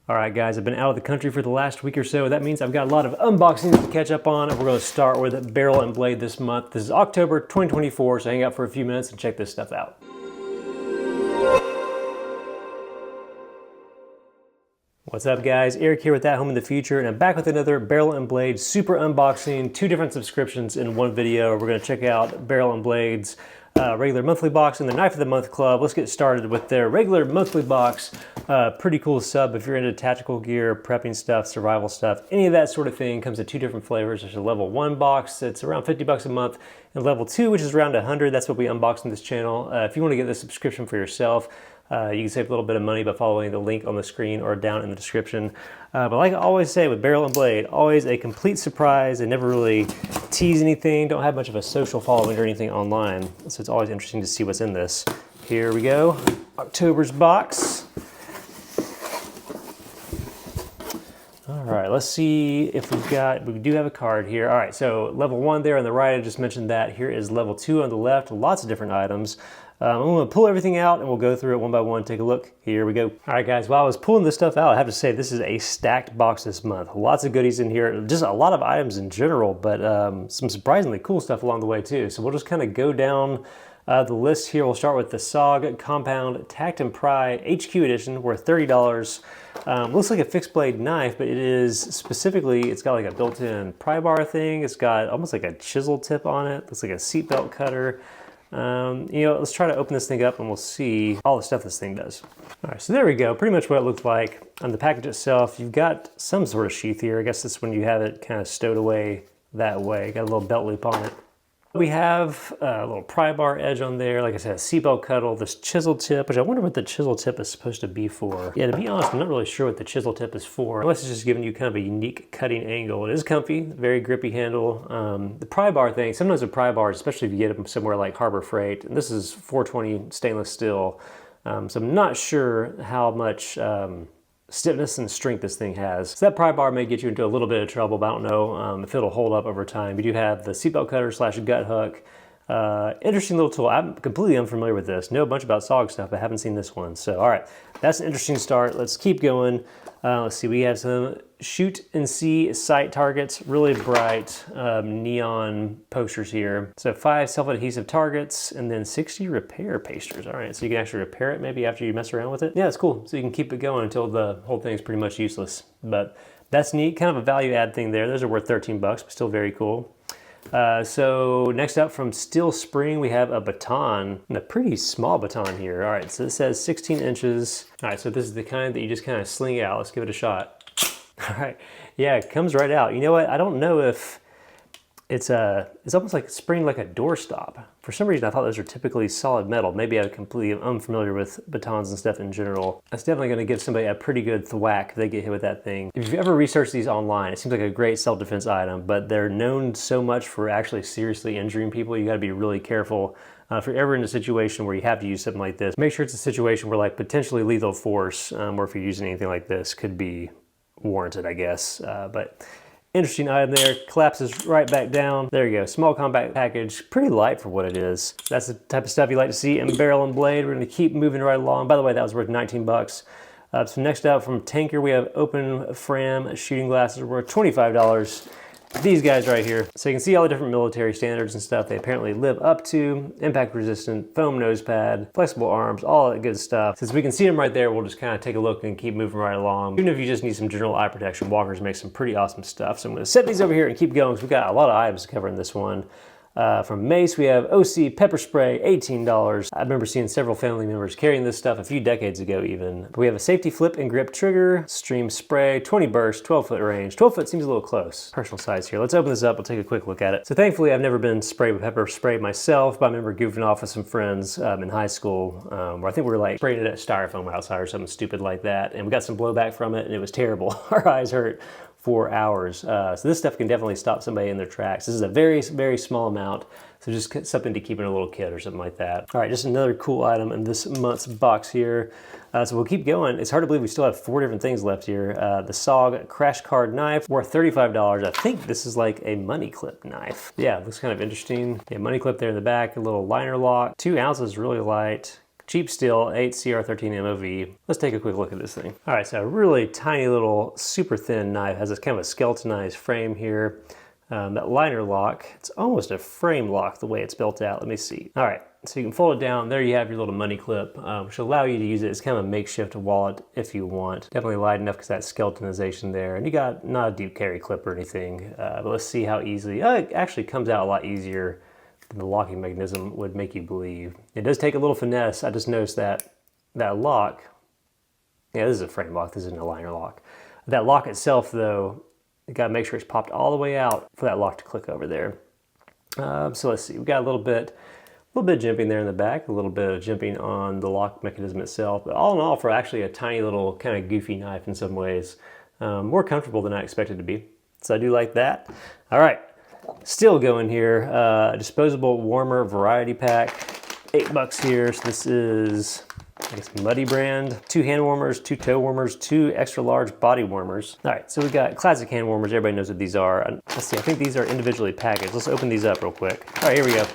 All right, guys, I've been out of the country for the last week or so. That means I've got a lot of unboxings to catch up on, and we're going to start with Barrel and Blade this month. This is October 2024, so hang out for a few minutes and check this stuff out. What's up, guys? Eric here with ATHOME in the future, and I'm back with another Barrel and Blade super unboxing. Two different subscriptions in one video. We're going to check out Barrel and Blade's regular monthly box and the Knife of the Month Club. Let's get started with their regular monthly box. Pretty cool sub if you're into tactical gear, prepping stuff, survival stuff, any of that sort of thing. Comes in two different flavors. There's a level 1 box that's around 50 bucks a month, and level 2, which is around 100. That's what we unbox on this channel. If you want to get this subscription for yourself, you can save a little bit of money by following the link on the screen or down in the description. But like I always say with Barrel and Blade, always a complete surprise. They never really tease anything, don't have much of a social following or anything online. So it's always interesting to see what's in this. Here we go, October's box. All right, let's see if we do have a card here. All right, so level 1 there on the right, I just mentioned that. Here is level 2 on the left, lots of different items. I'm going to pull everything out and we'll go through it one by one, take a look. Here we go. All right, guys, while I was pulling this stuff out, I have to say this is a stacked box this month. Lots of goodies in here, just a lot of items in general, but some surprisingly cool stuff along the way too. So we'll just kind of go down the list here. We'll start with the SOG Compound Tact and Pry HQ Edition, worth $30. Looks like a fixed blade knife, but it is specifically, it's got like a built-in pry bar thing. It's got almost like a chisel tip on it. Looks like a seatbelt cutter. Let's try to open this thing up and we'll see all the stuff this thing does. All right, so there we go. Pretty much what it looks like. On the package itself, you've got some sort of sheath here. I guess that's when you have it kind of stowed away that way. Got a little belt loop on it. We have a little pry bar edge on there. Like I said, a seatbelt cuddle, this chisel tip, which I wonder what the chisel tip is supposed to be for. Yeah, to be honest, I'm not really sure what the chisel tip is for, unless it's just giving you kind of a unique cutting angle. It is comfy, very grippy handle. The pry bar thing, sometimes with pry bars, especially if you get them somewhere like Harbor Freight, and this is 420 stainless steel, so I'm not sure how much stiffness and strength this thing has. So that pry bar may get you into a little bit of trouble, but I don't know if it'll hold up over time. You do have the seatbelt cutter slash gut hook. Interesting little tool. I'm completely unfamiliar with this. Know a bunch about SOG stuff, but haven't seen this one. So, all right, that's an interesting start. Let's keep going. Let's see, we have some shoot and see sight targets, really bright neon posters here. So 5 self-adhesive targets and then 60 repair pasters. All right, so you can actually repair it maybe after you mess around with it. Yeah, it's cool. So you can keep it going until the whole thing is pretty much useless. But that's neat, kind of a value add thing there. Those are worth 13 bucks, but still very cool. So next up from Steel Spring, we have a baton, and a pretty small baton here. All right, so this says 16 inches. All right, so this is the kind that you just kind of sling out. Let's give it a shot. All right, yeah, it comes right out. You know what? I don't know if it's almost like spring like a doorstop. For some reason, I thought those are typically solid metal. Maybe I'm completely unfamiliar with batons and stuff in general. That's definitely going to give somebody a pretty good thwack if they get hit with that thing. If you've ever researched these online, it seems like a great self-defense item, but they're known so much for actually seriously injuring people. You got to be really careful. If you're ever in a situation where you have to use something like this, make sure it's a situation where like potentially lethal force, or if you're using anything like this, could be warranted, I guess. But interesting item there, collapses right back down. There you go, small compact package, pretty light for what it is. That's the type of stuff you like to see in Barrel and Blade. We're gonna keep moving right along. By the way, that was worth 19 bucks. So next up from Tanker, we have open frame shooting glasses worth $25. These guys right here. So you can see all the different military standards and stuff they apparently live up to. Impact resistant, foam nose pad, flexible arms, all that good stuff. Since we can see them right there, we'll just kind of take a look and keep moving right along. Even if you just need some general eye protection, Walkers make some pretty awesome stuff. So I'm gonna set these over here and keep going because we've got a lot of items to cover in this one. From Mace, we have OC Pepper Spray, $18. I remember seeing several family members carrying this stuff a few decades ago even. But we have a safety flip and grip trigger, Stream Spray, 20 burst, 12-foot range. 12 foot seems a little close. Personal size here. Let's open this up. We'll take a quick look at it. So thankfully, I've never been sprayed with pepper spray myself, but I remember goofing off with some friends in high school, where I think we were like spraying it at styrofoam outside or something stupid like that. And we got some blowback from it and it was terrible. Our eyes hurt for hours. So this stuff can definitely stop somebody in their tracks. This is a very, very small amount. So just something to keep in a little kit or something like that. All right, just another cool item in this month's box here. So we'll keep going. It's hard to believe we still have 4 different things left here. The SOG Crash Card Knife, worth $35. I think this is like a money clip knife. Yeah, it looks kind of interesting. Yeah, money clip there in the back, a little liner lock. 2 ounces, really light. Cheap steel, 8CR13 MOV. Let's take a quick look at this thing. All right, so a really tiny little, super thin knife. Has this kind of a skeletonized frame here. That liner lock, it's almost a frame lock the way it's built out. Let me see. All right, so you can fold it down. There you have your little money clip, which will allow you to use it as kind of a makeshift wallet if you want. Definitely light enough because that skeletonization there. And you got not a deep carry clip or anything, but let's see how easily, it actually comes out a lot easier than the locking mechanism would make you believe. It does take a little finesse. I just noticed that lock, yeah, this is a frame lock, this isn't a liner lock. That lock itself though, you gotta make sure it's popped all the way out for that lock to click over there. So let's see, we got a little bit of jimping there in the back, a little bit of jimping on the lock mechanism itself, but all in all, for actually a tiny little kind of goofy knife in some ways, more comfortable than I expected to be. So I do like that. All right, still going here, disposable warmer variety pack, $8 here. So this is, I guess, Muddy brand. 2 hand warmers, 2 toe warmers, 2 extra large body warmers. All right, so we got classic hand warmers. Everybody knows what these are. Let's see, I think these are individually packaged. Let's open these up real quick. All right, here we go.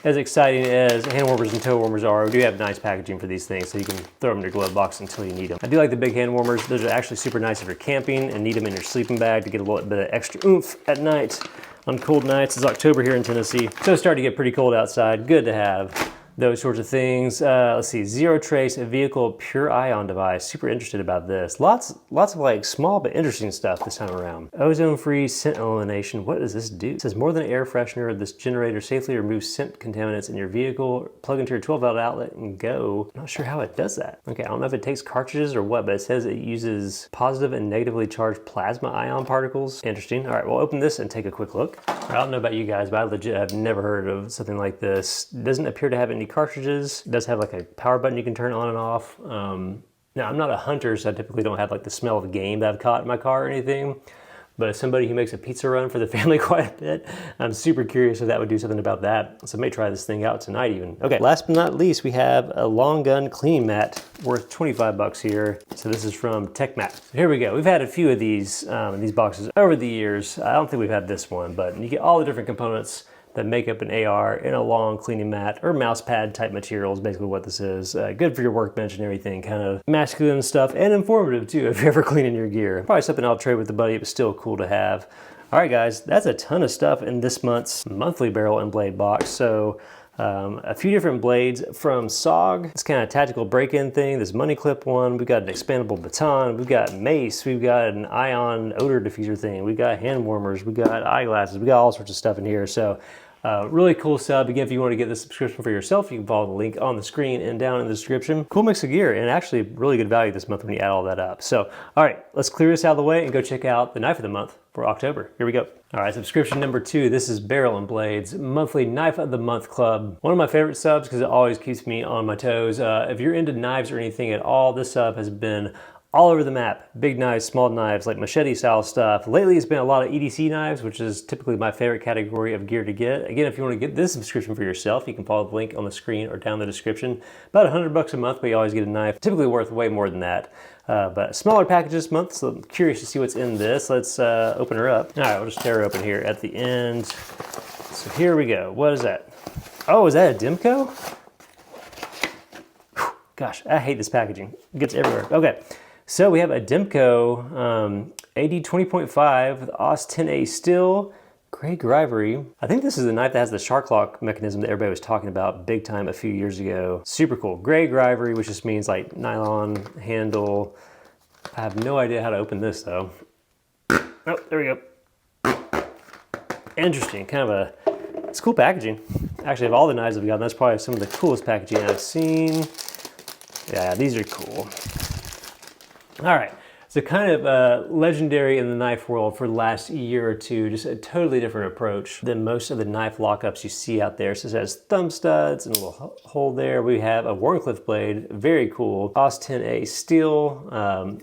As exciting as hand warmers and toe warmers are, we do have nice packaging for these things, so you can throw them in your glove box until you need them. I do like the big hand warmers. Those are actually super nice if you're camping and need them in your sleeping bag to get a little bit of extra oomph at night on cold nights. It's October here in Tennessee, so it's starting to get pretty cold outside. Good to have those sorts of things. Let's see, Zero Trace Vehicle Pure Ion Device. Super interested about this. Lots of like small but interesting stuff this time around. Ozone-free scent elimination. What does this do? It says more than an air freshener. This generator safely removes scent contaminants in your vehicle. Plug into your 12-volt outlet and go. I'm not sure how it does that. Okay, I don't know if it takes cartridges or what, but it says it uses positive and negatively charged plasma ion particles. Interesting. All right, we'll open this and take a quick look. I don't know about you guys, but I legit have never heard of something like this. It doesn't appear to have any cartridges. It does have like a power button you can turn on and off. Now, I'm not a hunter, so I typically don't have like the smell of game that I've caught in my car or anything. But as somebody who makes a pizza run for the family quite a bit, I'm super curious if that would do something about that. So I may try this thing out tonight even. Okay, last but not least, we have a long gun cleaning mat worth $25 here. So this is from TechMat. So here we go. We've had a few of these in these boxes over the years. I don't think we've had this one, but you get all the different components that make up an AR in a long cleaning mat or mouse pad type material is basically what this is. Good for your workbench and everything, kind of masculine stuff and informative too if you're ever cleaning your gear. Probably something I'll trade with the buddy, but still cool to have. All right guys, that's a ton of stuff in this month's monthly barrel and blade box. So a few different blades from SOG. It's kind of tactical break-in thing. This money clip one. We've got an expandable baton. We've got mace. We've got an ion odor diffuser thing. We've got hand warmers. We've got eyeglasses. We got all sorts of stuff in here. So really cool sub. Again, if you want to get this subscription for yourself, you can follow the link on the screen and down in the description. Cool mix of gear and actually really good value this month when you add all that up. So, all right, let's clear this out of the way and go check out the knife of the month for October. Here we go. All right, subscription number 2. This is Barrel and Blades monthly knife of the month club. One of my favorite subs because it always keeps me on my toes. If you're into knives or anything at all, this sub has been all over the map. Big knives, small knives, like machete style stuff. Lately it's been a lot of EDC knives, which is typically my favorite category of gear to get. Again, if you want to get this subscription for yourself, you can follow the link on the screen or down in the description. About $100 a month, but you always get a knife. Typically worth way more than that. But smaller package this month, so I'm curious to see what's in this. Let's open her up. All right, we'll just tear her open here at the end. So here we go. What is that? Oh, is that a Demco? Whew, gosh, I hate this packaging. It gets everywhere. Okay. So we have a Demco AD 20.5 with AUS 10A steel, gray ivory. I think this is the knife that has the shark lock mechanism that everybody was talking about big time a few years ago. Super cool. Gray ivory, which just means like nylon handle. I have no idea how to open this though. Oh, there we go. Interesting, kind of it's cool packaging. Actually, of all the knives that we've got, that's probably some of the coolest packaging I've seen. Yeah, these are cool. All right, so kind of legendary in the knife world for the last year or two, just a totally different approach than most of the knife lockups you see out there. So it has thumb studs and a little hole there. We have a Wharncliffe blade, very cool. AUS 10A steel,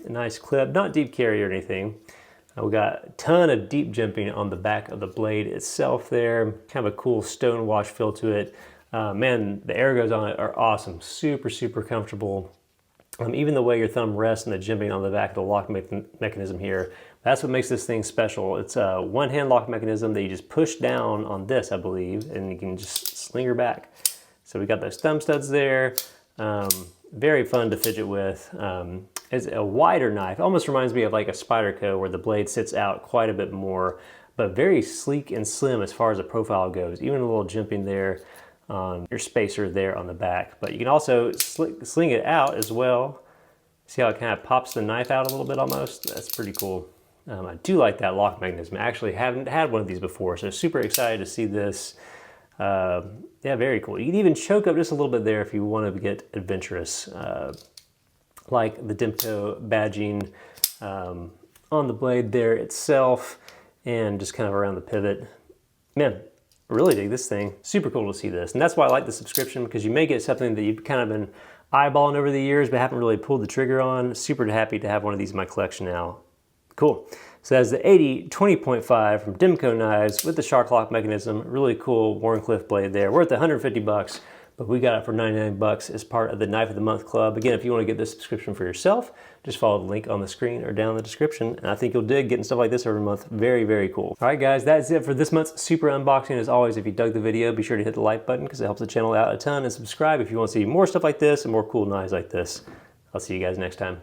nice clip, not deep carry or anything. We got a ton of deep jimping on the back of the blade itself there. Kind of a cool stone wash feel to it. Man, the ergos on it are awesome, super, super comfortable. Even the way your thumb rests and the jimping on the back of the lock mechanism here, that's what makes this thing special. It's a one-hand lock mechanism that you just push down on this, I believe, and you can just sling her back. So we got those thumb studs there. Very fun to fidget with. It's a wider knife. Almost reminds me of like a Spyderco where the blade sits out quite a bit more, but very sleek and slim as far as the profile goes. Even a little jimping there on your spacer there on the back. But you can also sling it out as well. See how it kind of pops the knife out a little bit almost? That's pretty cool. I do like that lock mechanism. I actually haven't had one of these before, so super excited to see this. Yeah, very cool. You can even choke up just a little bit there if you want to get adventurous. Like the Dimco badging on the blade there itself and just kind of around the pivot. Man, I really dig this thing. Super cool to see this. And that's why I like the subscription, because you may get something that you've kind of been eyeballing over the years but haven't really pulled the trigger on. Super happy to have one of these in my collection now. Cool. So that's the 80-20.5 from Dimco Knives with the shark lock mechanism. Really cool Warncliffe blade there. Worth 150 bucks, but we got it for 99 bucks as part of the Knife of the Month Club. Again, if you want to get this subscription for yourself, just follow the link on the screen or down in the description. And I think you'll dig getting stuff like this every month. Very, very cool. All right, guys, that's it for this month's super unboxing. As always, if you dug the video, be sure to hit the like button because it helps the channel out a ton, and subscribe if you want to see more stuff like this and more cool knives like this. I'll see you guys next time.